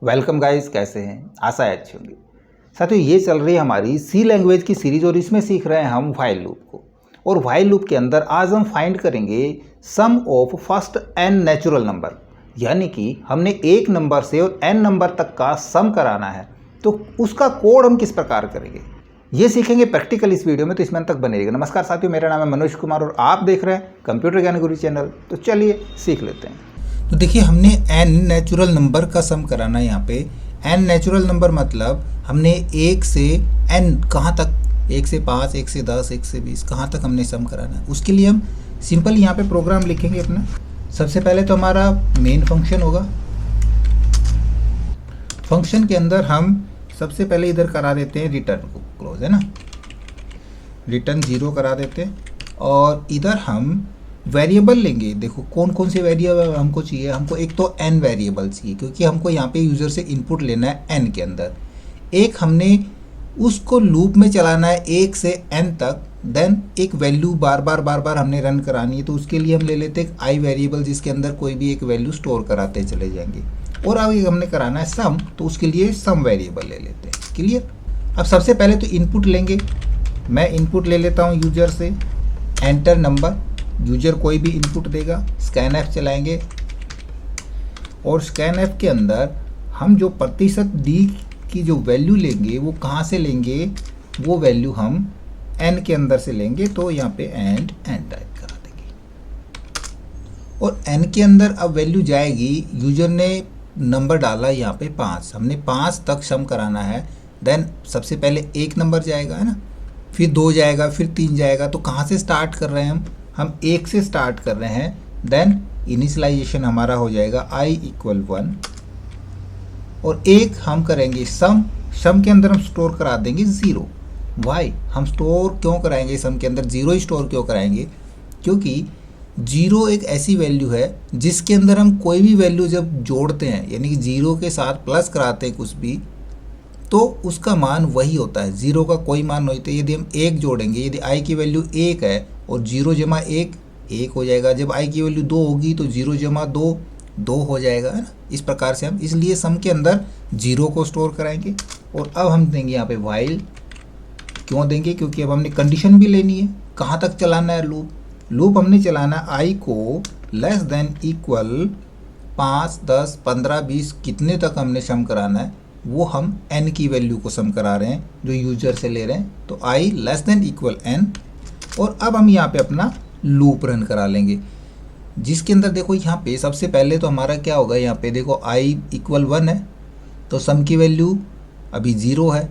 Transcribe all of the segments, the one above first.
Welcome guys, कैसे हैं? आशा है अच्छी होंगी। साथियों, ये चल रही है हमारी सी लैंग्वेज की सीरीज और इसमें सीख रहे हैं हम व्हाइल लूप को। और व्हाइल लूप के अंदर आज हम फाइंड करेंगे sum of first n natural number, यानी कि हमने एक नंबर से और n नंबर तक का सम कराना है, तो उसका कोड हम किस प्रकार करेंगे ये सीखेंगे प्रैक्टिकल इस वीडियो में, तो इसमें अंत तक बने रहिएगा। नमस्कार साथियों, मेरा नाम है मनोज कुमार और आप देख रहे हैं कंप्यूटर ज्ञान गुरु चैनल। तो चलिए सीख लेते हैं। तो देखिए, हमने n नेचुरल नंबर का सम कराना है। यहाँ पे n नेचुरल नंबर मतलब हमने 1 से n कहाँ तक, 1 से 5, 1 से 10, 1 से 20 कहाँ तक हमने सम कराना है। उसके लिए हम सिंपल यहाँ पे प्रोग्राम लिखेंगे अपना। सबसे पहले तो हमारा मेन फंक्शन होगा। फंक्शन के अंदर हम सबसे पहले इधर करा देते हैं रिटर्न को क्लोज, है ना, रिटर्न 0 करा देते हैं। और इधर हम वेरिएबल लेंगे। देखो कौन कौन से वेरिएबल हमको चाहिए। हमको एक तो n वेरिएबल चाहिए, क्योंकि हमको यहाँ पे यूज़र से इनपुट लेना है n के अंदर। एक हमने उसको लूप में चलाना है 1 से n तक, देन एक वैल्यू बार बार हमने रन करानी है। तो उसके लिए हम ले लेते हैं एक i वेरिएबल, जिसके अंदर कोई भी एक वैल्यू स्टोर कराते चले जाएंगे। और अब हमने कराना है सम, तो उसके लिए सम वेरिएबल ले लेते हैं। क्लियर। अब सबसे पहले तो इनपुट लेंगे। मैं इनपुट ले लेता हूँ यूजर से, एंटर नंबर। यूजर कोई भी इनपुट देगा, स्कैन एफ चलाएंगे और स्कैन एफ के अंदर हम जो प्रतिशत डी की जो वैल्यू लेंगे वो कहाँ से लेंगे, वो वैल्यू हम एन के अंदर से लेंगे। तो यहाँ पे एंड एन टाइप करा देंगे और एन के अंदर अब वैल्यू जाएगी। यूजर ने नंबर डाला यहाँ पे 5, हमने 5 तक सम कराना है। देन सबसे पहले एक नंबर जाएगा, है ना, फिर 2 जाएगा, फिर 3 जाएगा। तो कहाँ से स्टार्ट कर रहे हैं हम 1 से स्टार्ट कर रहे हैं। देन इनिशियलाइजेशन हमारा हो जाएगा i = 1 और एक हम करेंगे सम के अंदर हम स्टोर करा देंगे 0। वाई हम स्टोर क्यों कराएंगे सम के अंदर 0 ही स्टोर क्यों कराएंगे, क्योंकि 0 एक ऐसी वैल्यू है जिसके अंदर हम कोई भी वैल्यू जब जोड़ते हैं, यानी कि 0 के साथ प्लस कराते हैं कुछ भी, तो उसका मान वही होता है। 0 का कोई मान नहीं होता। यदि हम 1 जोड़ेंगे, यदि i की वैल्यू 1 है और 0 जमा 1 1 हो जाएगा। जब i की वैल्यू 2 होगी तो 0 जमा 2 2 हो जाएगा, है ना। इस प्रकार से हम इसलिए सम के अंदर 0 को स्टोर कराएंगे। और अब हम देंगे यहाँ पे व्हाइल। क्यों देंगे, क्योंकि अब हमने कंडीशन भी लेनी है। कहाँ तक चलाना है लूप हमने चलाना है i को लेस देन इक्वल 5, 10, 15, 20 कितने तक हमने सम कराना है, वो हम n की वैल्यू को सम करा रहे हैं जो यूजर से ले रहे हैं। तो i less than equal n। और अब हम यहाँ पे अपना लूप रन करा लेंगे, जिसके अंदर देखो यहाँ पे सबसे पहले तो हमारा क्या होगा, यहाँ पे देखो i = 1 है, तो सम की वैल्यू अभी 0 है।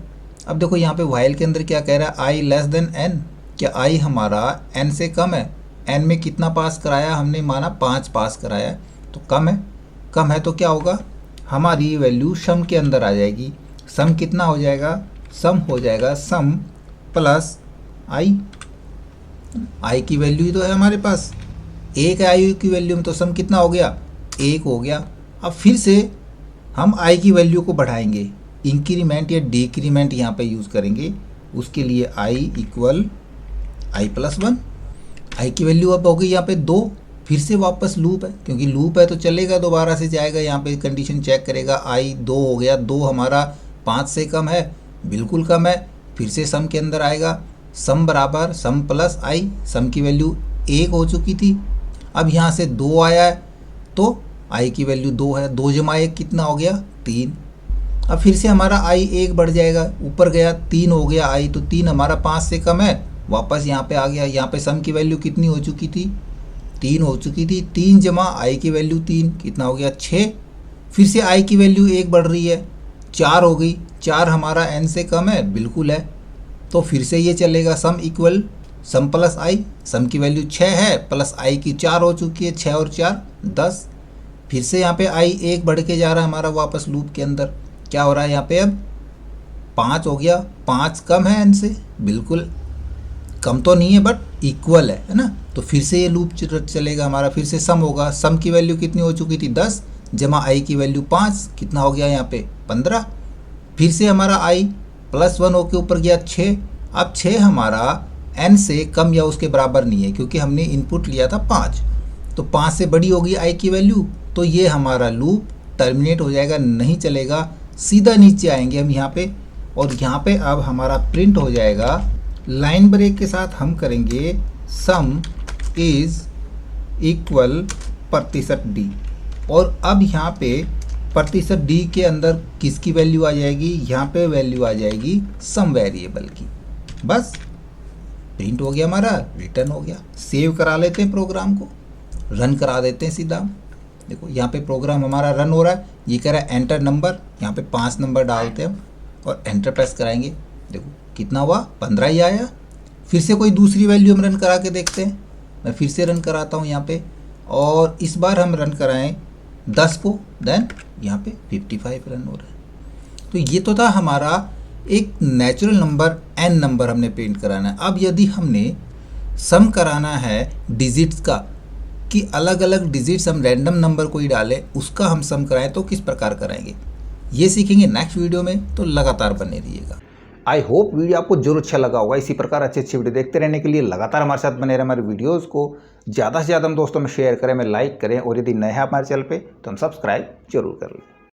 अब देखो यहाँ पे व्हाइल के अंदर क्या कह रहा है, i लेस देन n। क्या i हमारा n से कम है। n में कितना पास कराया हमने, माना 5 पास कराया, तो कम है तो क्या होगा, हमारी वैल्यू सम के अंदर आ जाएगी। सम कितना हो जाएगा, सम हो जाएगा सम प्लस i की वैल्यू ही तो है हमारे पास, 1 है i की वैल्यू में, तो सम कितना हो गया, 1 हो गया। अब फिर से हम i की वैल्यू को बढ़ाएंगे, इंक्रीमेंट या डिक्रीमेंट यहाँ पे यूज़ करेंगे। उसके लिए i = i+1। i की वैल्यू अब हो गई यहाँ पे 2। फिर से वापस लूप है, क्योंकि लूप है तो चलेगा, दोबारा से जाएगा, यहाँ पे कंडीशन चेक करेगा। i 2 हो गया, 2 हमारा 5 से कम है, बिल्कुल कम है। फिर से सम के अंदर आएगा, सम बराबर सम प्लस i। सम की वैल्यू 1 हो चुकी थी, अब यहाँ से 2 आया है, तो i की वैल्यू 2 है। 2 जमा 1 कितना हो गया, 3। अब फिर से हमारा i 1 बढ़ जाएगा, ऊपर गया, 3 हो गया i, तो 3 हमारा 5 से कम है, वापस यहाँ पे आ गया। यहाँ पे सम की वैल्यू कितनी हो चुकी थी, 3 हो चुकी थी। 3 जमा i की वैल्यू 3 कितना हो गया, 6। फिर से i की वैल्यू 1 बढ़ रही है, 4 हो गई। 4 हमारा n से कम है, बिल्कुल है, तो फिर से ये चलेगा। Sum equal some plus i। सम की वैल्यू 6 है, प्लस i की 4 हो चुकी है, 6 और 4 10। फिर से यहाँ पे i 1 बढ़ के जा रहा है हमारा वापस लूप के अंदर। क्या हो रहा है यहाँ पे, अब 5 हो गया। 5 कम है n से, बिल्कुल कम तो नहीं है बट इक्वल है ना। तो फिर से ये लूप चलेगा हमारा। फिर से सम होगा, सम की वैल्यू कितनी हो चुकी थी, 10 जमा i की वैल्यू 5 कितना हो गया यहाँ पे, 15। फिर से हमारा i +1 होके ऊपर गया 6। अब 6 हमारा n से कम या उसके बराबर नहीं है, क्योंकि हमने इनपुट लिया था 5, तो 5 से बड़ी होगी i की वैल्यू। तो ये हमारा लूप टर्मिनेट हो जाएगा, नहीं चलेगा। सीधा नीचे आएंगे हम यहाँ पे, और यहाँ पे अब हमारा प्रिंट हो जाएगा लाइन ब्रेक के साथ। हम करेंगे सम इज इक्वल प्रतिशत डी, और अब यहाँ पे प्रतिशत डी के अंदर किसकी वैल्यू आ जाएगी, यहाँ पे वैल्यू आ जाएगी सम वेरिएबल की। बस प्रिंट हो गया हमारा, रिटर्न हो गया। सेव करा लेते हैं प्रोग्राम को, रन करा देते हैं सीधा। देखो यहाँ पे प्रोग्राम हमारा रन हो रहा है, ये कह रहा है एंटर नंबर, यहाँ पे 5 नंबर डालते हैं हम और एंटर प्रेस कराएंगे। देखो कितना हुआ, 15 ही आया। फिर से कोई दूसरी वैल्यू हम रन करा के देखते हैं। मैं फिर से रन कराता हूँ यहाँ पे, और इस बार हम रन कराएं 10 को, देन यहाँ पे 55 रन हो रहा है। तो ये तो था हमारा एक नेचुरल नंबर n नंबर हमने प्रिंट कराना है। अब यदि हमने सम कराना है डिजिट्स का, कि अलग अलग डिजिट्स हम रैंडम नंबर कोई डालें, उसका हम सम कराएं, तो किस प्रकार कराएंगे ये सीखेंगे नेक्स्ट वीडियो में। तो लगातार बने रहिएगा। आई होप वीडियो आपको जरूर अच्छा लगा होगा। इसी प्रकार अच्छे अच्छे वीडियो देखते रहने के लिए लगातार हमारे साथ बने रहे। हमारे वीडियोस को ज़्यादा से ज़्यादा हम दोस्तों में शेयर करें, में लाइक करें, और यदि नए हैं हमारे चैनल पे तो हम सब्सक्राइब जरूर कर लें।